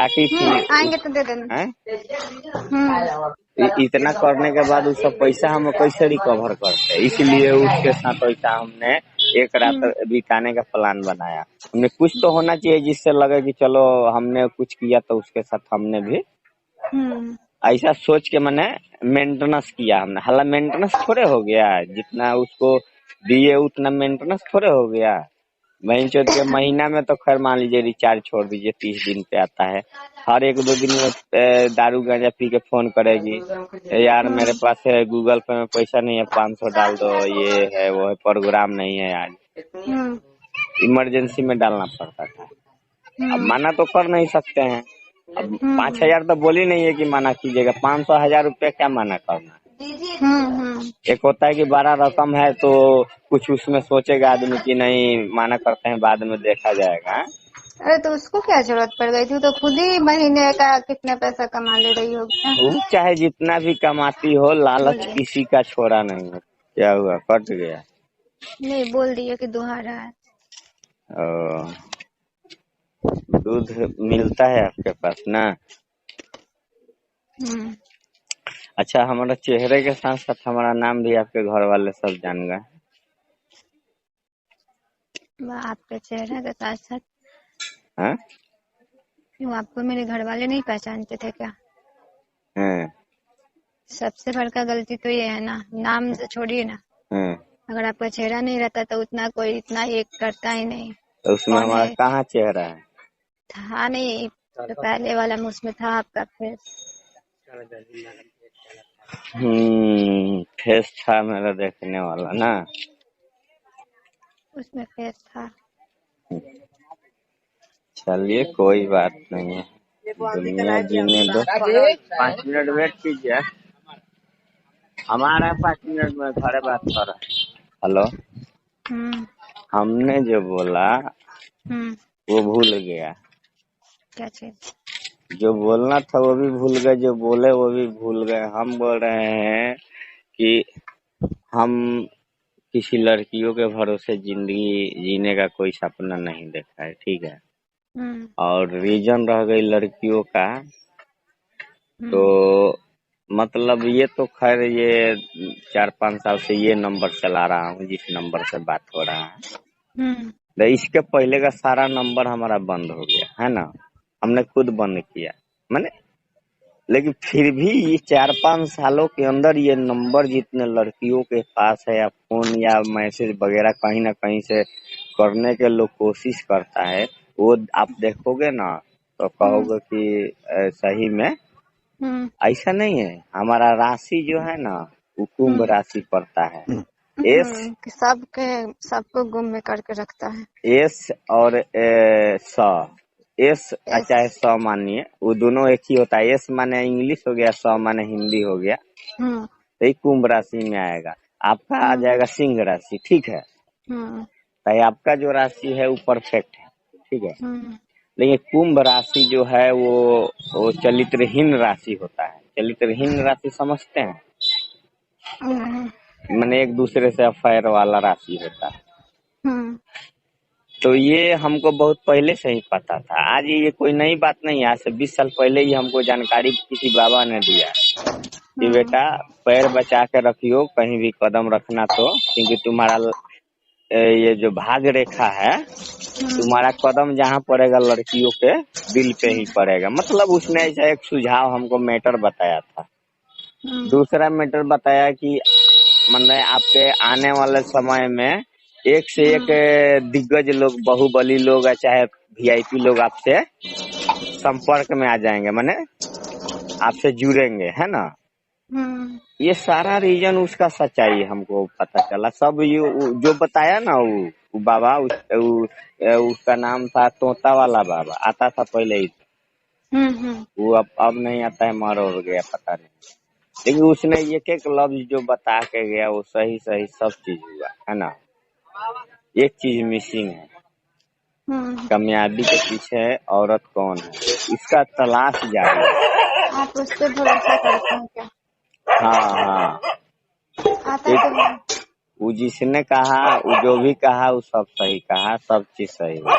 काटी थी आएंगे तो दे देना। इतना करने के बाद उसका पैसा हम कैसे रिकवर करते, इसलिए उसके साथ वैसा हमने एक रात बिताने का प्लान बनाया। हमने कुछ तो होना चाहिए जिससे लगे कि चलो हमने कुछ किया तो उसके साथ हमने भी ऐसा सोच के मैंने मेंटेनेंस किया हमने। हालांकि मेंटेनेंस थोड़े हो गया, जितना उसको दिए उतना मेंटेनेंस थोड़े हो गया। महीने चौथ के महीना में तो खैर मान लीजिए रिचार्ज छोड़ दीजिए 30 दिन पे आता है। हर 1-2 दिन में दारू गांजा पी के फोन करेगी, यार मेरे पास है गूगल पे में पैसा नहीं है 500 डाल दो, ये है वो है, प्रोग्राम नहीं है आज। इमरजेंसी में डालना पड़ता था। अब मना तो कर नहीं सकते हैं। अब 5,000 तो बोली नहीं है कि मना कीजिएगा, 500-1,000 रुपया क्या मना करना। एक होता है कि बड़ा रकम है तो कुछ उसमें सोचेगा आदमी कि नहीं मना करते हैं बाद में देखा जाएगा। अरे तो उसको क्या जरूरत पड़ गई थी, तो खुद ही महीने का कितना पैसा कमा ले रही होगी। चाहे जितना भी कमाती हो, लालच किसी का छोड़ा नहीं है। क्या हुआ, कट गया? नहीं, बोल दिए कि दुहा रहा है। दूध मिलता है आपके पास ना? अच्छा, हमारा चेहरे के साथ साथ हमारा नाम भी आपके घर वाले सब जान गए। आपके चेहरे के साथ साथ? हाँ, क्यों, आपको मेरे घर वाले नहीं पहचानते थे क्या? सबसे बड़का गलती तो ये है ना, नाम से छोड़िए ना। अगर आपका चेहरा नहीं रहता तो उतना कोई इतना ये करता ही नहीं। तो उसमें हमारा कहाँ चेहरा है? था नहीं, तो पहले वाला में उसमें था आपका फेस। फेस था मेरा देखने वाला ना, उसमें फेस था। चलिए कोई बात नहीं है, दुनिया जीने दो। 5 मिनट वेट कीजिए, हमारा 5 मिनट में घरे बात कर रहा है। हेलो, हमने जो बोला वो भूल गया। क्या चीज? जो बोलना था वो भी भूल गए, जो बोले वो भी भूल गए। हम बोल रहे हैं कि हम किसी लड़कियों के भरोसे जिंदगी जीने का कोई सपना नहीं देखा है, ठीक है। और रीजन रह गई लड़कियों का, तो मतलब ये तो खैर ये 4-5 साल से ये नंबर चला रहा हूँ जिस नंबर से बात हो रहा है। तो इसके पहले का सारा नंबर हमारा बंद हो गया है ना, हमने खुद बंद किया मैंने। लेकिन फिर भी ये 4-5 सालों के अंदर ये नंबर जितने लड़कियों के पास है, या फोन या मैसेज वगैरह कहीं ना कहीं से करने के लोग कोशिश करता है, वो आप देखोगे ना तो कहोगे कि सही में ऐसा नहीं है। हमारा राशि जो है ना वो कुंभ राशि पड़ता है। एस सबको गुम में करके रखता है। एस और स, एस चाहे स मानिए, वो दोनों एक ही होता है। एस माने इंग्लिश हो गया, स माने हिंदी हो गया। तो ये कुंभ राशि में आएगा। आपका आ जाएगा सिंह राशि, ठीक है। तो आपका जो राशि है वो परफेक्ट है, ठीक है। लेकिन कुंभ राशि जो है वो चरित्रहीन राशि होता है। चरित्रहीन राशि समझते हैं? मैंने एक दूसरे से अफेयर वाला राशि होता है। तो ये हमको बहुत पहले से ही पता था। आज ये कोई नई बात नहीं है, आज से 20 साल पहले ही हमको जानकारी किसी बाबा ने दिया कि बेटा पैर बचा के रखियो, कहीं भी कदम रखना तो, क्योंकि तुम्हारा ये जो भाग रेखा है, तुम्हारा कदम जहाँ पड़ेगा लड़कियों के दिल पे ही पड़ेगा। मतलब उसने ऐसा एक सुझाव हमको मैटर बताया था। दूसरा मैटर बताया कि मतलब आपके आने वाले समय में एक से एक दिग्गज लोग, बाहुबली लोग, चाहे VIP लोग आपसे संपर्क में आ जाएंगे, माने आपसे जुड़ेंगे, है ना। ये सारा रीजन उसका सच्चाई हमको पता चला। सब ये जो बताया ना वो बाबा, उसका नाम था तोता वाला बाबा, आता था पहले ही। वो अब नहीं आता है, मर हो गया पता नहीं। लेकिन उसने एक एक लफ्ज जो बता के गया वो सही सही सब चीज हुआ, है ना। एक चीज मिसिंग है, कामयाबी के पीछे औरत कौन है, इसका तलाश जारी है। आप उस पर भरोसा करते हैं क्या? हाँ, वो जिसने कहा, वो जो भी कहा वो सब सही कहा, सब चीज सही हुआ।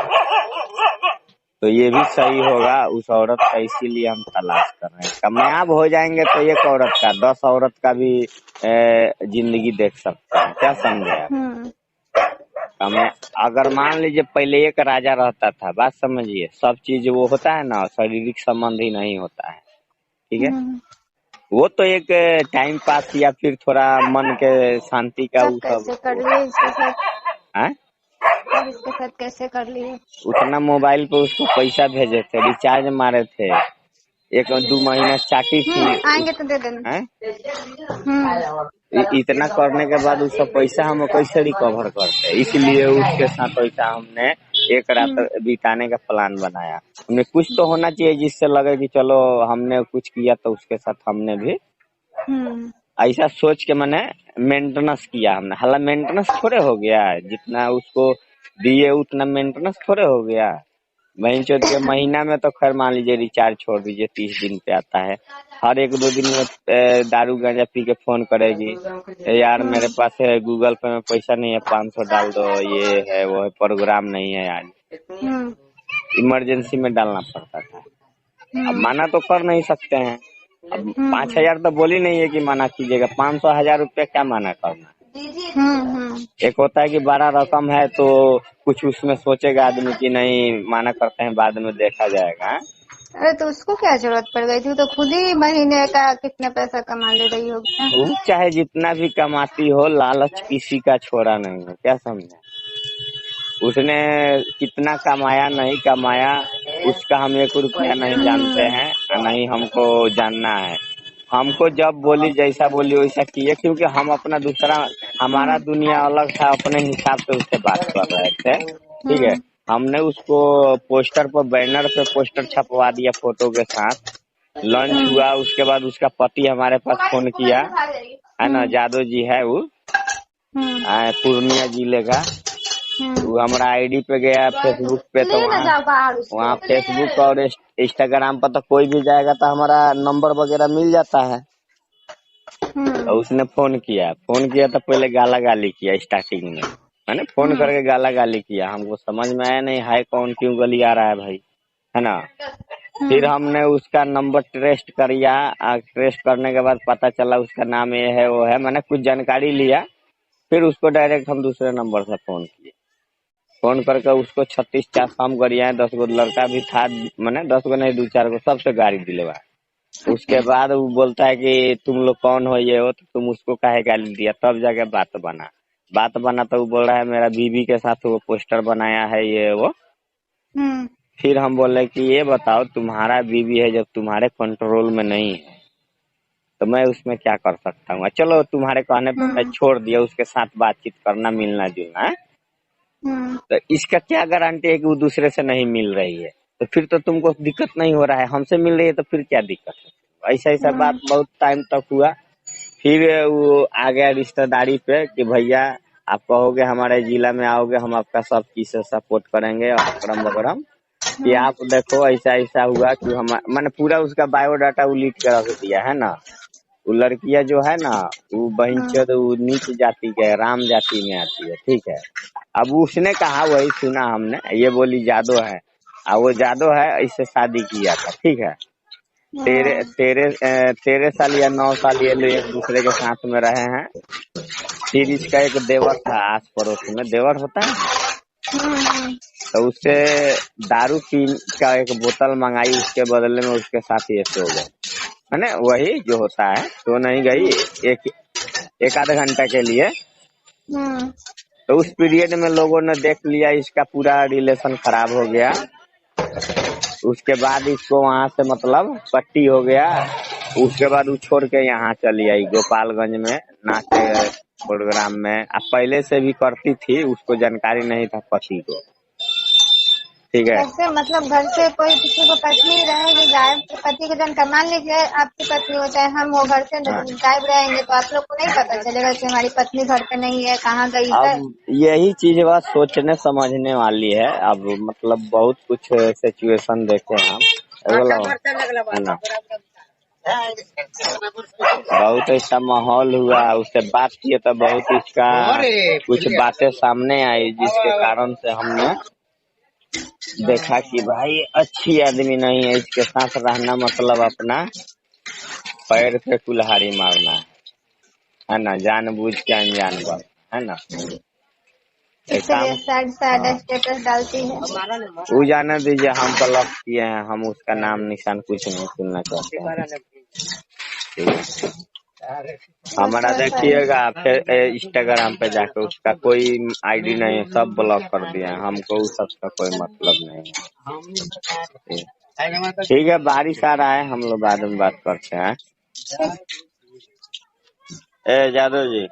तो ये भी सही होगा उस औरत का, इसीलिए हम तलाश कर रहे हैं। कामयाब हो जाएंगे तो एक औरत का 10 औरत का भी जिंदगी देख सकते हैं। क्या समझे आप? हमें अगर मान लीजिए पहले एक राजा रहता था, बात समझिए, सब चीज वो होता है ना, शारीरिक संबंध ही नहीं होता है, ठीक है। वो तो एक टाइम पास या फिर थोड़ा मन के शांति का वो कैसे सब कर लिए इसके साथ? है। अब इसके साथ कैसे कर लिए? उतना मोबाइल पे उसको पैसा भेजे थे, रिचार्ज मारे थे, 1-2 महीना चाटी थी। आएंगे तो दे देना। इतना करने के बाद उसका पैसा हम कैसे रिकवर करते हैं, इसलिए उसके साथ पैसा हमने एक रात बिताने का प्लान बनाया। हमने कुछ तो होना चाहिए जिससे लगे कि चलो हमने कुछ किया तो उसके साथ हमने भी ऐसा सोच के मैंने मेंटेनेंस किया हमने। हालांकि मेंटेनेंस थोड़े हो गया, जितना उसको दिए उतना मेंटेनेंस थोड़े हो गया। वहीं चौथ के महीना में तो खैर मान लीजिए रिचार्ज छोड़ दीजिए, 30 दिन पे आता है। हर 1-2 दिन में दारू गांजा पी के फोन करेगी, यार मेरे पास है गूगल पे में पैसा नहीं है, 500 डाल दो, ये है वो है, प्रोग्राम नहीं है आज। इमरजेंसी में डालना पड़ता था। अब मना तो कर नहीं सकते हैं। अब 5,000 तो बोली नहीं है कि मना कीजिएगा, 500-1,000 रुपया क्या मना करना। एक होता है कि बड़ा रकम है तो कुछ उसमें सोचेगा आदमी कि नहीं माना करते हैं, बाद में देखा जाएगा। अरे तो उसको क्या जरूरत पड़ गई थी? तो खुद ही महीने का कितना पैसा कमा ले रही होगी। वो चाहे जितना भी कमाती हो, लालच किसी का छोड़ा नहीं है। क्या समझे? उसने कितना कमाया नहीं कमाया उसका हम 1 रुपया नहीं जानते हैं, नहीं हमको जानना है। हमको जब बोली जैसा बोली वैसा किए, क्योंकि हम अपना हमारा दुनिया अलग था, अपने हिसाब से उससे बात कर रहे थे, ठीक है। हमने उसको पोस्टर पर, बैनर पे पोस्टर छपवा दिया फोटो के साथ। लंच हुआ, उसके बाद उसका पति हमारे पास फोन किया, है ना, जादव जी है वो, पूर्णिया जिले का। वो हमारा आईडी पे गया फेसबुक पे, तो वहाँ फेसबुक और इंस्टाग्राम पर तो कोई भी जाएगा तो हमारा नंबर वगैरह मिल जाता है। तो उसने फोन किया तो पहले गाला गाली किया स्टार्टिंग में, मैंने फोन करके गाला गाली किया। हमको समझ में आया नहीं, हाय कौन क्यों गली आ रहा है भाई, है ना। फिर हमने उसका नंबर ट्रेस्ट किया, ट्रेस्ट करने के बाद पता चला उसका नाम ये है वो है, मैंने कुछ जानकारी लिया। फिर उसको डायरेक्ट हम दूसरे नंबर से फोन किए, फोन करके उसको 36 चार हम गरिया 10 गो लड़का भी था, मैंने 10 गो नहीं 2-4 गो सबसे गाड़ी दिलवा। उसके बाद वो बोलता है कि तुम लोग कौन हो ये हो, तो तुम उसको काहे गाली दिया। तब जाके बात बना तो वो बोल रहा है मेरा बीवी के साथ वो पोस्टर बनाया है ये वो। फिर हम बोले कि ये बताओ तुम्हारा बीवी है, जब तुम्हारे कंट्रोल में नहीं है तो मैं उसमें क्या कर सकता हूँ। चलो तुम्हारे कहने पर मैं छोड़ दिया उसके साथ बातचीत करना, मिलना जुलना, तो इसका क्या गारंटी है कि वो दूसरे से नहीं मिल रही है। तो फिर तो तुमको दिक्कत नहीं हो रहा है, हमसे मिल रही है तो फिर क्या दिक्कत है। ऐसा बात बहुत टाइम तक हुआ। फिर वो आ गया रिश्तेदारी पे कि भैया आप कहोगे हमारे जिला में आओगे, हम आपका सब चीज से सपोर्ट करेंगे और अकरम बकरम, कि आप देखो ऐसा हुआ कि हम, मैंने पूरा उसका बायोडाटा वो लीड के रख दिया है ना। वो लड़कियां जो है ना, वो बहिंचोद वो नीच जाति के राम जाति में आती है, ठीक है। अब उसने कहा, वही सुना हमने, ये बोली जादो है, वो जादो है, इससे शादी किया था, ठीक है। 13 साल या 9 साल ये लोग एक दूसरे के साथ में रहे हैं। फिर इसका एक देवर था, आस पड़ोस में देवर होता है, तो उससे दारू पी का एक बोतल मंगाई, उसके बदले में उसके साथ ये सो गए, है ना, वही जो होता है। तो नहीं गई एक आधा घंटा के लिए, तो उस पीरियड में लोगों ने देख लिया, इसका पूरा रिलेशन खराब हो गया। उसके बाद इसको वहां से मतलब पट्टी हो गया। उसके बाद वो छोड़ के यहाँ चली आई गोपालगंज में नाच प्रोग्राम में। अब पहले से भी करती थी, उसको जानकारी नहीं था पति को, ठीक है। ऐसे मतलब घर से कोई किसी को पत्नी रहेगी गायब, पति को जानकर, मान लीजिए आपकी पत्नी हो चाहे हम हो, घर से गायब रहेंगे तो आप लोग को नहीं पता चलेगा कि हमारी पत्नी घर पे नहीं है, कहाँ गई है। अब यही चीज बात सोचने समझने वाली है। अब मतलब बहुत कुछ सिचुएशन देखे हम, बहुत ऐसा माहौल हुआ, उससे बात किए तो बहुत इसका कुछ बातें सामने आई, जिसके कारण से हमने देखा कि भाई अच्छी आदमी नहीं है, इसके साथ रहना मतलब अपना पैर पे कुल्हाड़ी मारना है ना, जानबूझ के अनजान बात है ना। एक काम, इसीलिए सैड सैड हाँ स्टेटस डालती है। वो जाने दीजिए, हम ब्लॉक किए हैं, हम उसका नाम निशान कुछ नहीं सुनना चाहते हैं। ठीक है, बस हमारा वैसा ही। देखिएगा फिर इंस्टाग्राम पे जाके उसका कोई आईडी नहीं है, सब ब्लॉक कर दिया है, हमको उस सब का कोई मतलब नहीं है। ठीक है, बारिश आ रहा है, हम लोग बाद में बात करते हैं। ठीक। ए जादव जी।